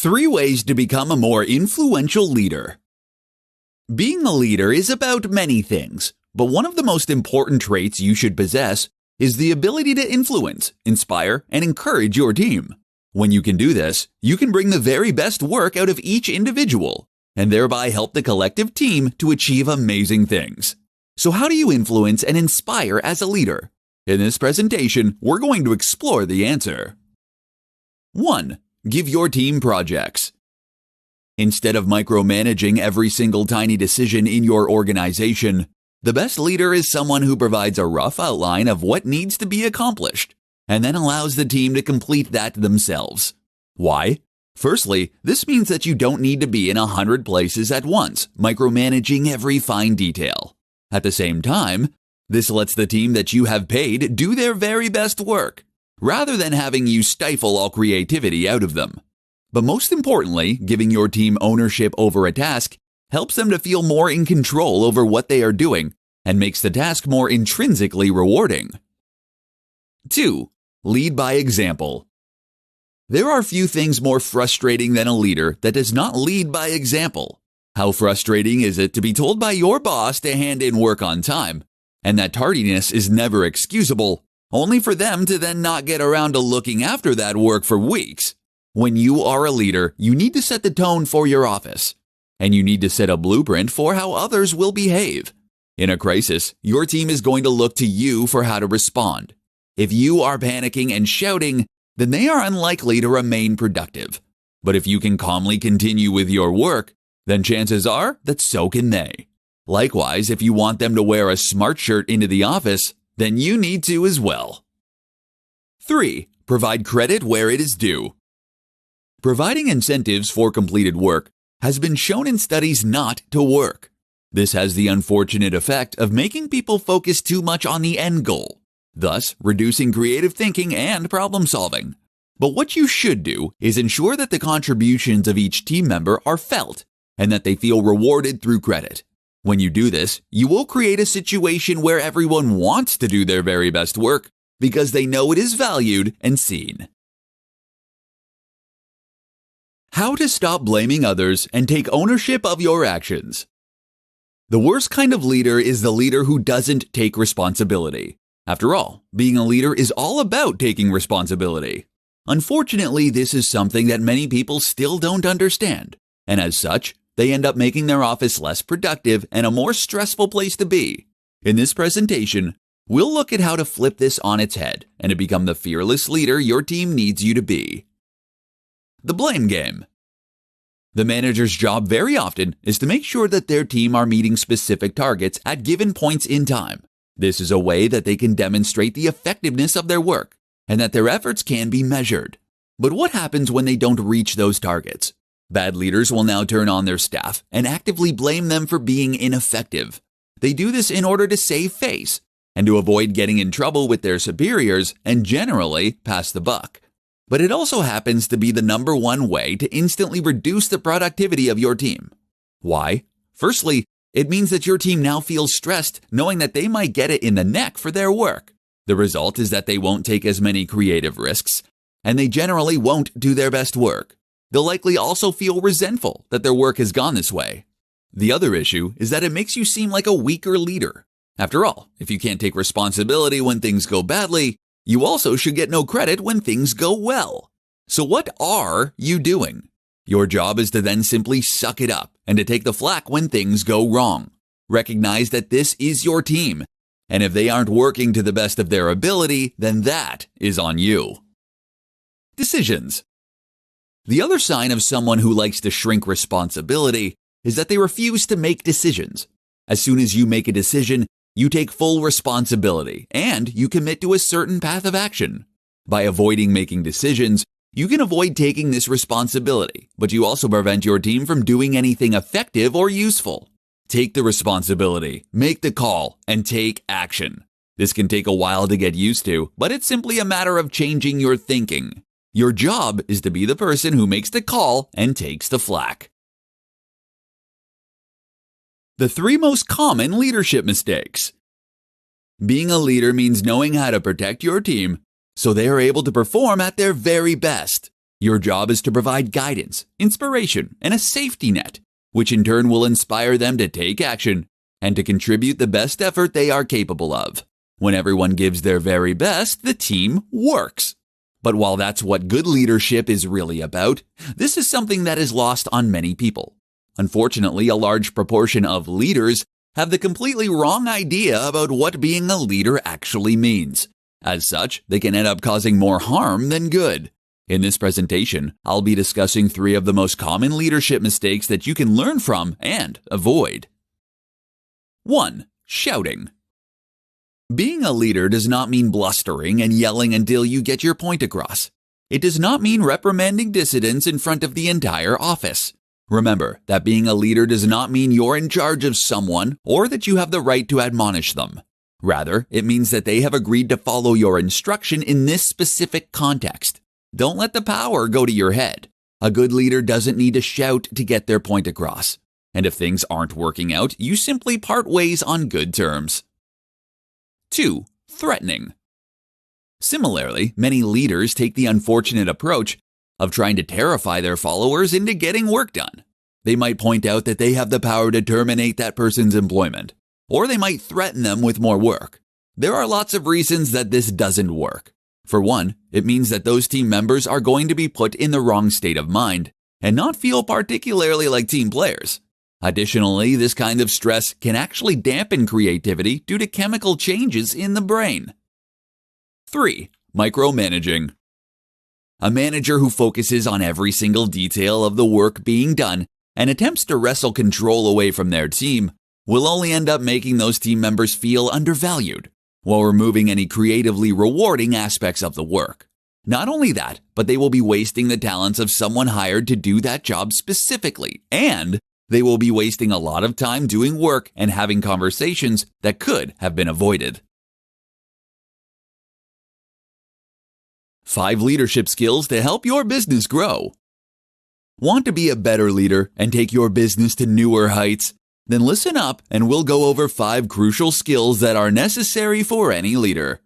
3 ways to become a more influential leader. Being a leader is about many things, but one of the most important traits you should possess is the ability to influence, inspire, and encourage your team. When you can do this, you can bring the very best work out of each individual, and thereby help the collective team to achieve amazing things. So how do you influence and inspire as a leader? In this presentation, we're going to explore the answer. 1. Give your team projects. Instead of micromanaging every single tiny decision in your organization, the best leader is someone who provides a rough outline of what needs to be accomplished, and then allows the team to complete that themselves. Why? Firstly, this means that you don't need to be in 100 places at once, micromanaging every fine detail. At the same time, this lets the team that you have paid do their very best work, rather than having you stifle all creativity out of them. But most importantly, giving your team ownership over a task helps them to feel more in control over what they are doing and makes the task more intrinsically rewarding. 2. Lead by example. There are few things more frustrating than a leader that does not lead by example. How frustrating is it to be told by your boss to hand in work on time, and that tardiness is never excusable, only for them to then not get around to looking after that work for weeks? When you are a leader, you need to set the tone for your office, and you need to set a blueprint for how others will behave. In a crisis, your team is going to look to you for how to respond. If you are panicking and shouting, then they are unlikely to remain productive. But if you can calmly continue with your work, then chances are that so can they. Likewise, if you want them to wear a smart shirt into the office, then you need to as well. 3. Provide credit where it is due. Providing incentives for completed work has been shown in studies not to work. This has the unfortunate effect of making people focus too much on the end goal, thus reducing creative thinking and problem solving. But what you should do is ensure that the contributions of each team member are felt and that they feel rewarded through credit. When you do this, you will create a situation where everyone wants to do their very best work because they know it is valued and seen. How to stop blaming others and take ownership of your actions. The worst kind of leader is the leader who doesn't take responsibility. After all, being a leader is all about taking responsibility. Unfortunately, this is something that many people still don't understand, and as such, they end up making their office less productive and a more stressful place to be. In this presentation, we'll look at how to flip this on its head and to become the fearless leader your team needs you to be. The blame game. The manager's job very often is to make sure that their team are meeting specific targets at given points in time. This is a way that they can demonstrate the effectiveness of their work and that their efforts can be measured. But what happens when they don't reach those targets? Bad leaders will now turn on their staff and actively blame them for being ineffective. They do this in order to save face and to avoid getting in trouble with their superiors and generally pass the buck. But it also happens to be the number one way to instantly reduce the productivity of your team. Why? Firstly, it means that your team now feels stressed knowing that they might get it in the neck for their work. The result is that they won't take as many creative risks, and they generally won't do their best work. They'll likely also feel resentful that their work has gone this way. The other issue is that it makes you seem like a weaker leader. After all, if you can't take responsibility when things go badly, you also should get no credit when things go well. So what are you doing? Your job is to then simply suck it up and to take the flak when things go wrong. Recognize that this is your team, and if they aren't working to the best of their ability, then that is on you. Decisions. The other sign of someone who likes to shrink responsibility is that they refuse to make decisions. As soon as you make a decision, you take full responsibility and you commit to a certain path of action. By avoiding making decisions, you can avoid taking this responsibility, but you also prevent your team from doing anything effective or useful. Take the responsibility, make the call, and take action. This can take a while to get used to, but it's simply a matter of changing your thinking. Your job is to be the person who makes the call and takes the flak. The 3 most common leadership mistakes. Being a leader means knowing how to protect your team so they are able to perform at their very best. Your job is to provide guidance, inspiration, and a safety net, which in turn will inspire them to take action and to contribute the best effort they are capable of. When everyone gives their very best, the team works. But while that's what good leadership is really about, this is something that is lost on many people. Unfortunately, a large proportion of leaders have the completely wrong idea about what being a leader actually means. As such, they can end up causing more harm than good. In this presentation, I'll be discussing 3 of the most common leadership mistakes that you can learn from and avoid. 1. Shouting. Being a leader does not mean blustering and yelling until you get your point across. It does not mean reprimanding dissidents in front of the entire office. Remember that being a leader does not mean you're in charge of someone or that you have the right to admonish them. Rather, it means that they have agreed to follow your instruction in this specific context. Don't let the power go to your head. A good leader doesn't need to shout to get their point across. And if things aren't working out, you simply part ways on good terms. 2. Threatening. Similarly, many leaders take the unfortunate approach of trying to terrify their followers into getting work done. They might point out that they have the power to terminate that person's employment, or they might threaten them with more work. There are lots of reasons that this doesn't work. For one, it means that those team members are going to be put in the wrong state of mind and not feel particularly like team players. Additionally, this kind of stress can actually dampen creativity due to chemical changes in the brain. 3. Micromanaging. A manager who focuses on every single detail of the work being done and attempts to wrestle control away from their team will only end up making those team members feel undervalued, while removing any creatively rewarding aspects of the work. Not only that, but they will be wasting the talents of someone hired to do that job specifically, and they will be wasting a lot of time doing work and having conversations that could have been avoided. 5 leadership skills to help your business grow. Want to be a better leader and take your business to newer heights? Then listen up and we'll go over 5 crucial skills that are necessary for any leader.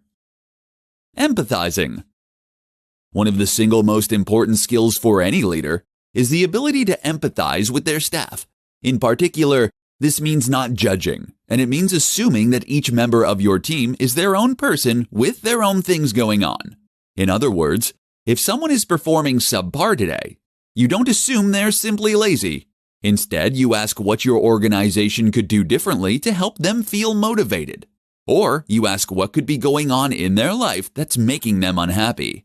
Empathizing. One of the single most important skills for any leader is the ability to empathize with their staff. In particular, this means not judging, and it means assuming that each member of your team is their own person with their own things going on. In other words, if someone is performing subpar today, you don't assume they're simply lazy. Instead, you ask what your organization could do differently to help them feel motivated. Or you ask what could be going on in their life that's making them unhappy.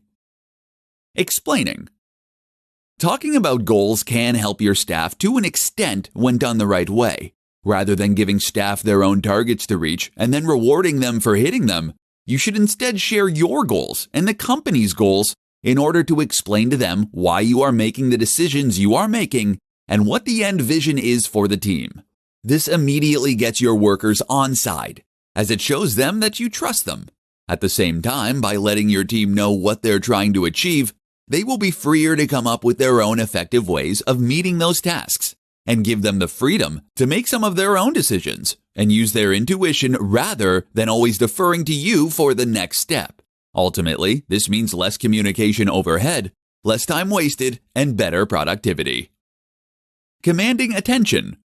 Explaining. Talking about goals can help your staff to an extent when done the right way. Rather than giving staff their own targets to reach and then rewarding them for hitting them, you should instead share your goals and the company's goals in order to explain to them why you are making the decisions you are making and what the end vision is for the team. This immediately gets your workers on side, as it shows them that you trust them. At the same time, by letting your team know what they're trying to achieve, they will be freer to come up with their own effective ways of meeting those tasks and give them the freedom to make some of their own decisions and use their intuition rather than always deferring to you for the next step. Ultimately, this means less communication overhead, less time wasted, and better productivity. Commanding attention.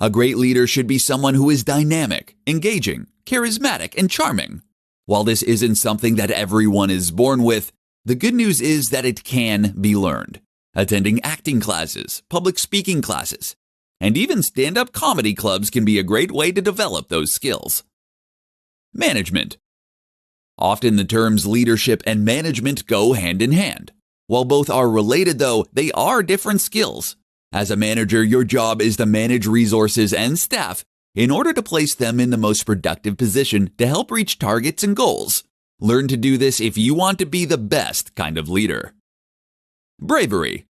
A great leader should be someone who is dynamic, engaging, charismatic, and charming. While this isn't something that everyone is born with, the good news is that it can be learned. Attending acting classes, public speaking classes, and even stand-up comedy clubs can be a great way to develop those skills. Management. Often the terms leadership and management go hand in hand. While both are related though, they are different skills. As a manager, your job is to manage resources and staff in order to place them in the most productive position to help reach targets and goals. Learn to do this if you want to be the best kind of leader. Bravery.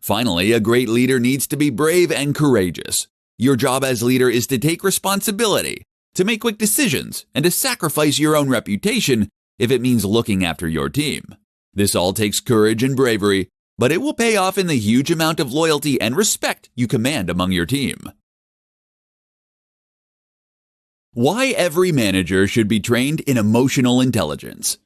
Finally, a great leader needs to be brave and courageous. Your job as leader is to take responsibility, to make quick decisions, and to sacrifice your own reputation if it means looking after your team. This all takes courage and bravery, but it will pay off in the huge amount of loyalty and respect you command among your team. Why every manager should be trained in emotional intelligence.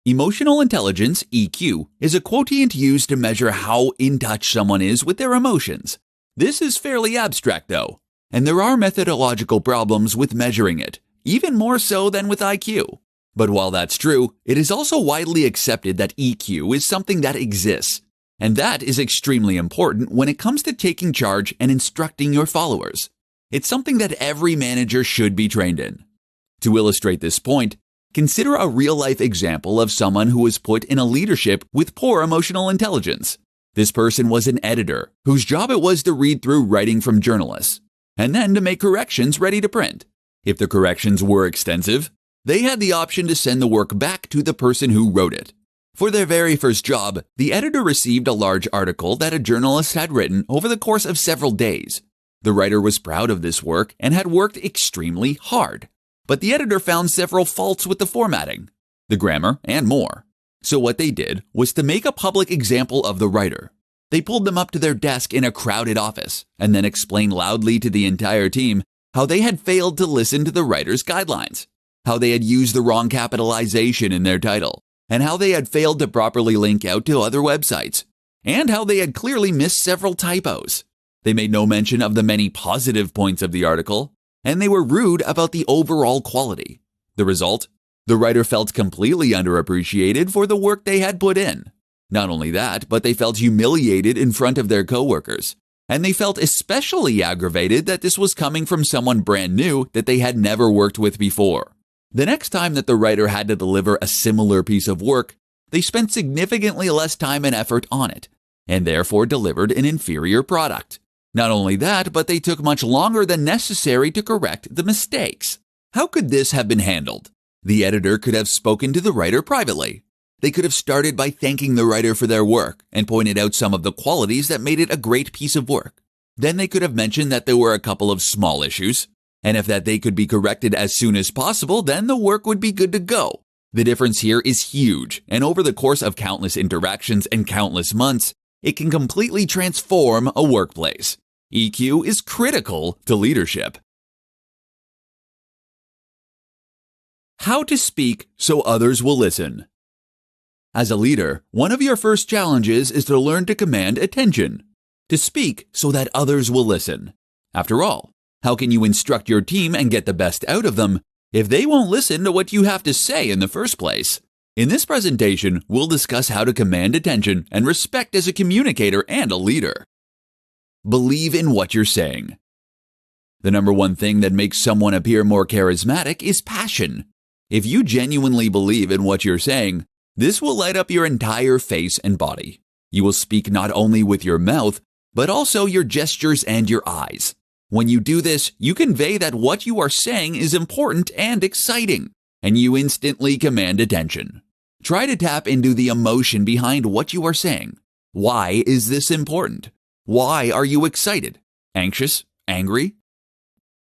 Emotional intelligence, EQ, is a quotient used to measure how in touch someone is with their emotions. This is fairly abstract though, and there are methodological problems with measuring it, even more so than with IQ. But while that's true, it is also widely accepted that EQ is something that exists, and that is extremely important when it comes to taking charge and instructing your followers. It's something that every manager should be trained in. To illustrate this point, consider a real-life example of someone who was put in a leadership with poor emotional intelligence. This person was an editor whose job it was to read through writing from journalists, and then to make corrections ready to print. If the corrections were extensive, they had the option to send the work back to the person who wrote it. For their very first job, the editor received a large article that a journalist had written over the course of several days. The writer was proud of this work and had worked extremely hard. But the editor found several faults with the formatting, the grammar, and more. So what they did was to make a public example of the writer. They pulled them up to their desk in a crowded office and then explained loudly to the entire team how they had failed to listen to the writer's guidelines, how they had used the wrong capitalization in their title, and how they had failed to properly link out to other websites, and how they had clearly missed several typos. They made no mention of the many positive points of the article, and they were rude about the overall quality. The result? The writer felt completely underappreciated for the work they had put in. Not only that, but they felt humiliated in front of their coworkers, and they felt especially aggravated that this was coming from someone brand new that they had never worked with before. The next time that the writer had to deliver a similar piece of work, they spent significantly less time and effort on it, and therefore delivered an inferior product. Not only that, but they took much longer than necessary to correct the mistakes. How could this have been handled? The editor could have spoken to the writer privately. They could have started by thanking the writer for their work and pointed out some of the qualities that made it a great piece of work. Then they could have mentioned that there were a couple of small issues, and if that they could be corrected as soon as possible, then the work would be good to go. The difference here is huge, and over the course of countless interactions and countless months, it can completely transform a workplace. EQ is critical to leadership. How to speak so others will listen. As a leader, one of your first challenges is to learn to command attention, to speak so that others will listen. After all, how can you instruct your team and get the best out of them if they won't listen to what you have to say in the first place? In this presentation, we'll discuss how to command attention and respect as a communicator and a leader. Believe in what you're saying. The number one thing that makes someone appear more charismatic is passion. If you genuinely believe in what you're saying, this will light up your entire face and body. You will speak not only with your mouth, but also your gestures and your eyes. When you do this, you convey that what you are saying is important and exciting, and you instantly command attention. Try to tap into the emotion behind what you are saying. Why is this important? Why are you excited? Anxious? Angry?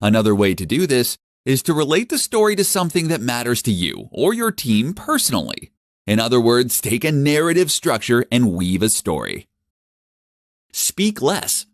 Another way to do this is to relate the story to something that matters to you or your team personally. In other words, take a narrative structure and weave a story. Speak less.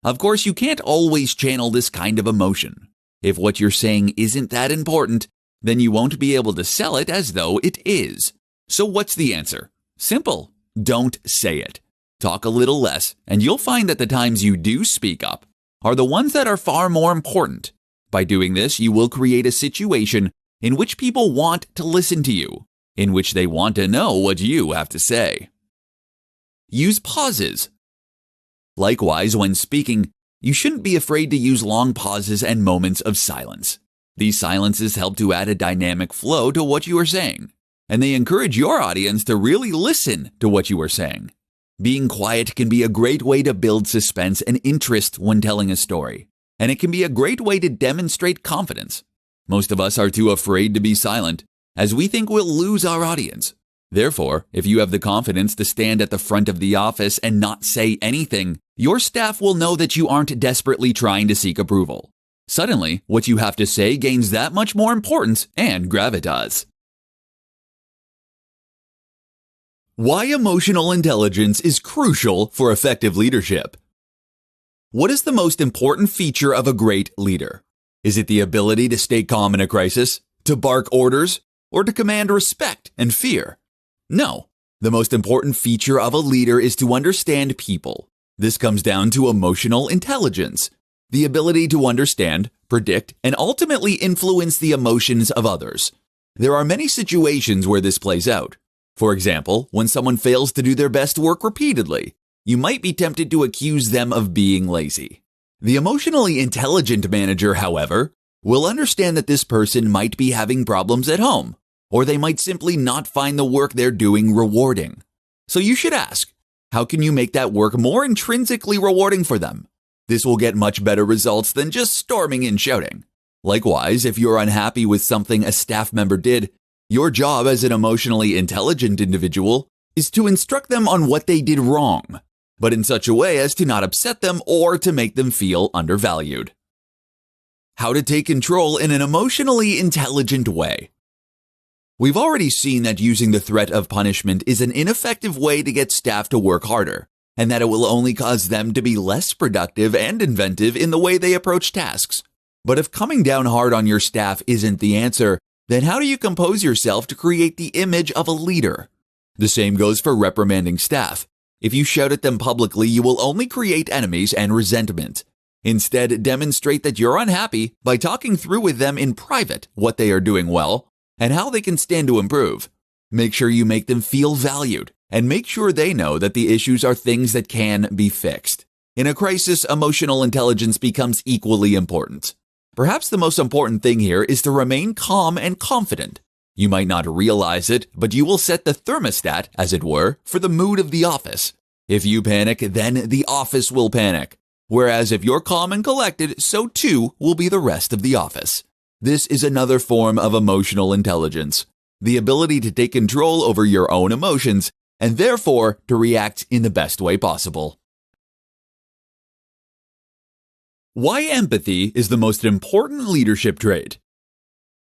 Of course, you can't always channel this kind of emotion. If what you're saying isn't that important, then you won't be able to sell it as though it is. So what's the answer? Simple. Don't say it. Talk a little less, and you'll find that the times you do speak up are the ones that are far more important. By doing this, you will create a situation in which people want to listen to you, in which they want to know what you have to say. Use pauses. Likewise, when speaking, you shouldn't be afraid to use long pauses and moments of silence. These silences help to add a dynamic flow to what you are saying, and they encourage your audience to really listen to what you are saying. Being quiet can be a great way to build suspense and interest when telling a story, and it can be a great way to demonstrate confidence. Most of us are too afraid to be silent, as we think we'll lose our audience. Therefore, if you have the confidence to stand at the front of the office and not say anything, your staff will know that you aren't desperately trying to seek approval. Suddenly, what you have to say gains that much more importance and gravitas. Why emotional intelligence is crucial for effective leadership. What is the most important feature of a great leader? Is it the ability to stay calm in a crisis, to bark orders, or to command respect and fear. No, the most important feature of a leader is to understand people. This comes down to emotional intelligence, the ability to understand, predict, and ultimately influence the emotions of others. There are many situations where this plays out. For example, when someone fails to do their best work repeatedly, you might be tempted to accuse them of being lazy. The emotionally intelligent manager, however, will understand that this person might be having problems at home, or they might simply not find the work they're doing rewarding. So you should ask, how can you make that work more intrinsically rewarding for them? This will get much better results than just storming and shouting. Likewise, if you're unhappy with something a staff member did, your job as an emotionally intelligent individual is to instruct them on what they did wrong, but in such a way as to not upset them or to make them feel undervalued. How to take control in an emotionally intelligent way. We've already seen that using the threat of punishment is an ineffective way to get staff to work harder, and that it will only cause them to be less productive and inventive in the way they approach tasks. But if coming down hard on your staff isn't the answer, then how do you compose yourself to create the image of a leader? The same goes for reprimanding staff. If you shout at them publicly, you will only create enemies and resentment. Instead, demonstrate that you're unhappy by talking through with them in private what they are doing well and how they can stand to improve. Make sure you make them feel valued and make sure they know that the issues are things that can be fixed. In a crisis, emotional intelligence becomes equally important. Perhaps the most important thing here is to remain calm and confident. You might not realize it, but you will set the thermostat, as it were, for the mood of the office. If you panic, then the office will panic. Whereas if you're calm and collected, so too will be the rest of the office. This is another form of emotional intelligence, the ability to take control over your own emotions and therefore to react in the best way possible. Why empathy is the most important leadership trait.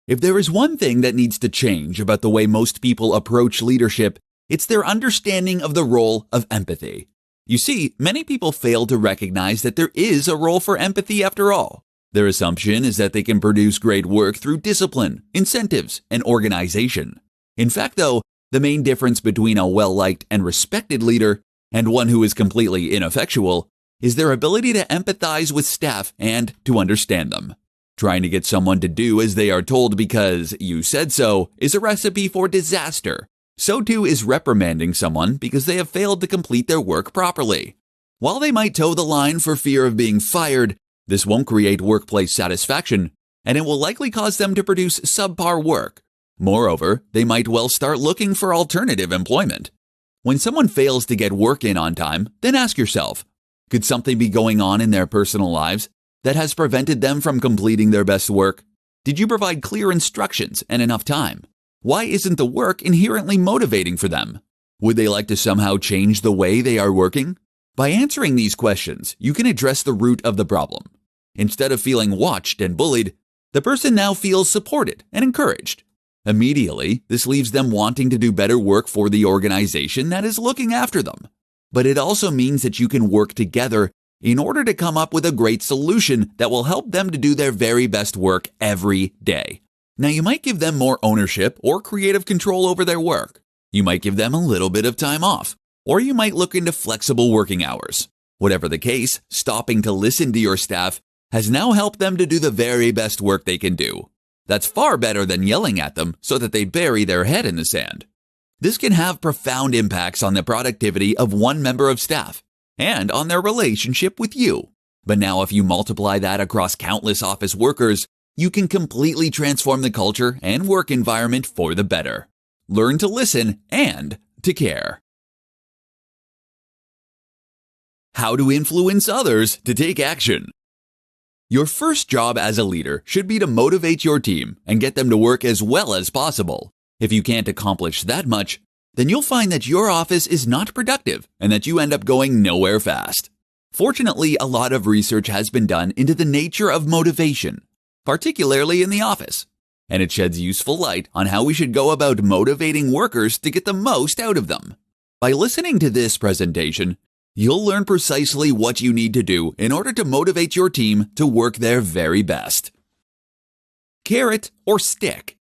If there is one thing that needs to change about the way most people approach leadership, it's their understanding of the role of empathy. You see, many people fail to recognize that there is a role for empathy after all. Their assumption is that they can produce great work through discipline, incentives, and organization. In fact, though, the main difference between a well-liked and respected leader and one who is completely ineffectual is their ability to empathize with staff and to understand them. Trying to get someone to do as they are told because you said so is a recipe for disaster. So too is reprimanding someone because they have failed to complete their work properly. While they might toe the line for fear of being fired, this won't create workplace satisfaction, and it will likely cause them to produce subpar work. Moreover, they might well start looking for alternative employment. When someone fails to get work in on time, then ask yourself, could something be going on in their personal lives that has prevented them from completing their best work? Did you provide clear instructions and enough time? Why isn't the work inherently motivating for them? Would they like to somehow change the way they are working? By answering these questions, you can address the root of the problem. Instead of feeling watched and bullied, the person now feels supported and encouraged. Immediately, this leaves them wanting to do better work for the organization that is looking after them. But it also means that you can work together in order to come up with a great solution that will help them to do their very best work every day. Now, you might give them more ownership or creative control over their work. You might give them a little bit of time off, or you might look into flexible working hours. Whatever the case, stopping to listen to your staff has now helped them to do the very best work they can do. That's far better than yelling at them so that they bury their head in the sand. This can have profound impacts on the productivity of one member of staff and on their relationship with you. But now if you multiply that across countless office workers, you can completely transform the culture and work environment for the better. Learn to listen and to care. How to influence others to take action. Your first job as a leader should be to motivate your team and get them to work as well as possible. If you can't accomplish that much, then you'll find that your office is not productive and that you end up going nowhere fast. Fortunately, a lot of research has been done into the nature of motivation, particularly in the office, and it sheds useful light on how we should go about motivating workers to get the most out of them. By listening to this presentation, you'll learn precisely what you need to do in order to motivate your team to work their very best. Carrot or stick?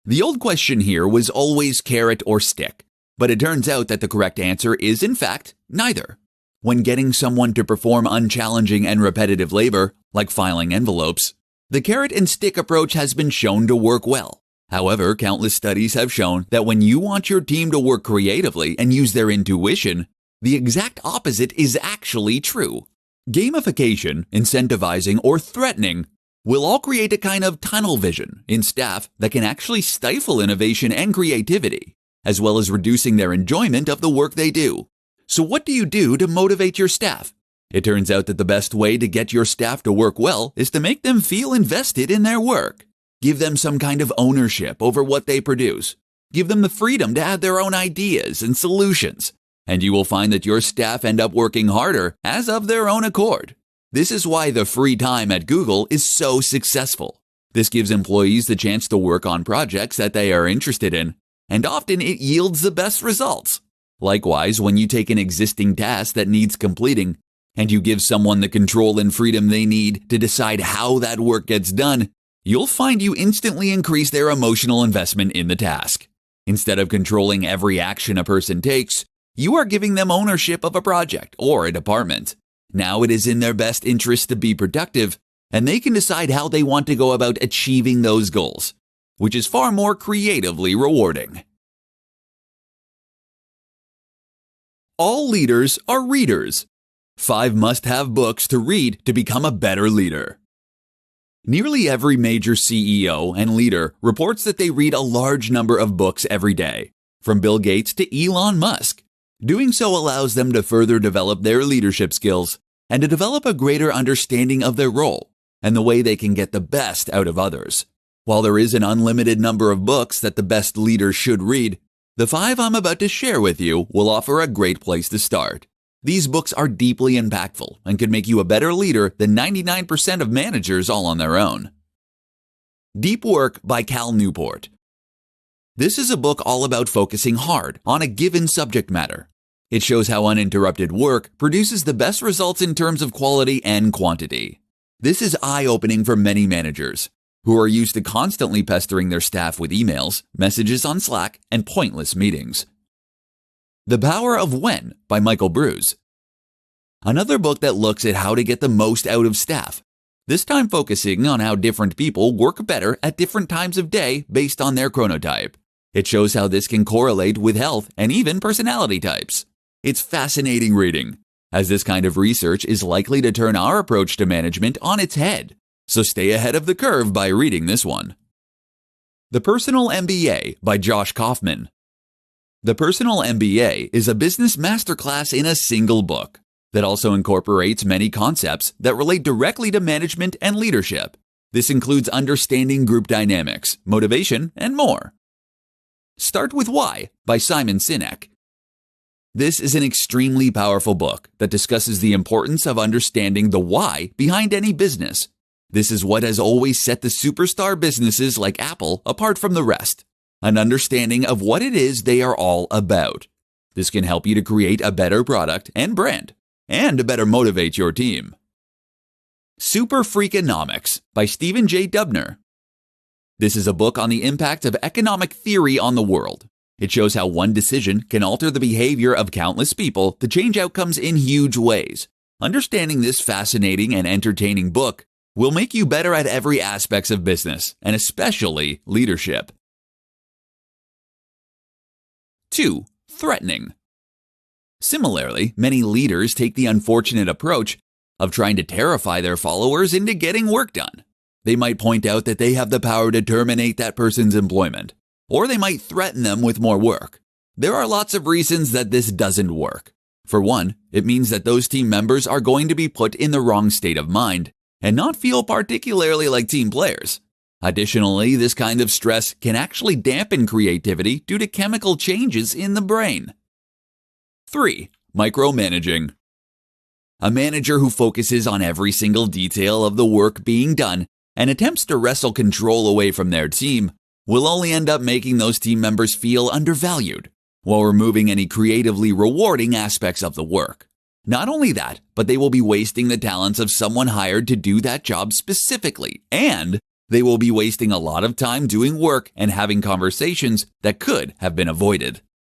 The old question here was always carrot or stick, but it turns out that the correct answer is in fact neither. When getting someone to perform unchallenging and repetitive labor, like filing envelopes, the carrot and stick approach has been shown to work well. However, countless studies have shown that when you want your team to work creatively and use their intuition, the exact opposite is actually true. Gamification, incentivizing, or threatening will all create a kind of tunnel vision in staff that can actually stifle innovation and creativity, as well as reducing their enjoyment of the work they do. So what do you do to motivate your staff? It turns out that the best way to get your staff to work well is to make them feel invested in their work. Give them some kind of ownership over what they produce. Give them the freedom to add their own ideas and solutions. And you will find that your staff end up working harder as of their own accord. This is why the free time at Google is so successful. This gives employees the chance to work on projects that they are interested in, and often it yields the best results. Likewise, when you take an existing task that needs completing, and you give someone the control and freedom they need to decide how that work gets done, you'll find you instantly increase their emotional investment in the task. Instead of controlling every action a person takes, you are giving them ownership of a project or a department. Now it is in their best interest to be productive, and they can decide how they want to go about achieving those goals, which is far more creatively rewarding. All leaders are readers. 5 must-have books to read to become a better leader. Nearly every major CEO and leader reports that they read a large number of books every day, from Bill Gates to Elon Musk. Doing so allows them to further develop their leadership skills and to develop a greater understanding of their role and the way they can get the best out of others. While there is an unlimited number of books that the best leaders should read, the 5 I'm about to share with you will offer a great place to start. These books are deeply impactful and can make you a better leader than 99% of managers all on their own. Deep Work by Cal Newport. This is a book all about focusing hard on a given subject matter. It shows how uninterrupted work produces the best results in terms of quality and quantity. This is eye-opening for many managers who are used to constantly pestering their staff with emails, messages on Slack, and pointless meetings. The Power of When by Michael Brews. Another book that looks at how to get the most out of staff, this time focusing on how different people work better at different times of day based on their chronotype. It shows how this can correlate with health and even personality types. It's fascinating reading, as this kind of research is likely to turn our approach to management on its head. So stay ahead of the curve by reading this one. The Personal MBA by Josh Kaufman. The Personal MBA is a business masterclass in a single book that also incorporates many concepts that relate directly to management and leadership. This includes understanding group dynamics, motivation, and more. Start with Why by Simon Sinek. This is an extremely powerful book that discusses the importance of understanding the why behind any business. This is what has always set the superstar businesses like Apple apart from the rest. An understanding of what it is they are all about. This can help you to create a better product and brand, and to better motivate your team. Super Freakonomics by Stephen J. Dubner. This is a book on the impact of economic theory on the world. It shows how one decision can alter the behavior of countless people to change outcomes in huge ways. Understanding this fascinating and entertaining book will make you better at every aspect of business, and especially leadership. 2. Threatening. Similarly, many leaders take the unfortunate approach of trying to terrify their followers into getting work done. They might point out that they have the power to terminate that person's employment, or they might threaten them with more work. There are lots of reasons that this doesn't work. For one, it means that those team members are going to be put in the wrong state of mind and not feel particularly like team players. Additionally, this kind of stress can actually dampen creativity due to chemical changes in the brain. 3. Micromanaging. A manager who focuses on every single detail of the work being done and attempts to wrestle control away from their team will only end up making those team members feel undervalued while removing any creatively rewarding aspects of the work. Not only that, but they will be wasting the talents of someone hired to do that job specifically, and They will be wasting a lot of time doing work and having conversations that could have been avoided.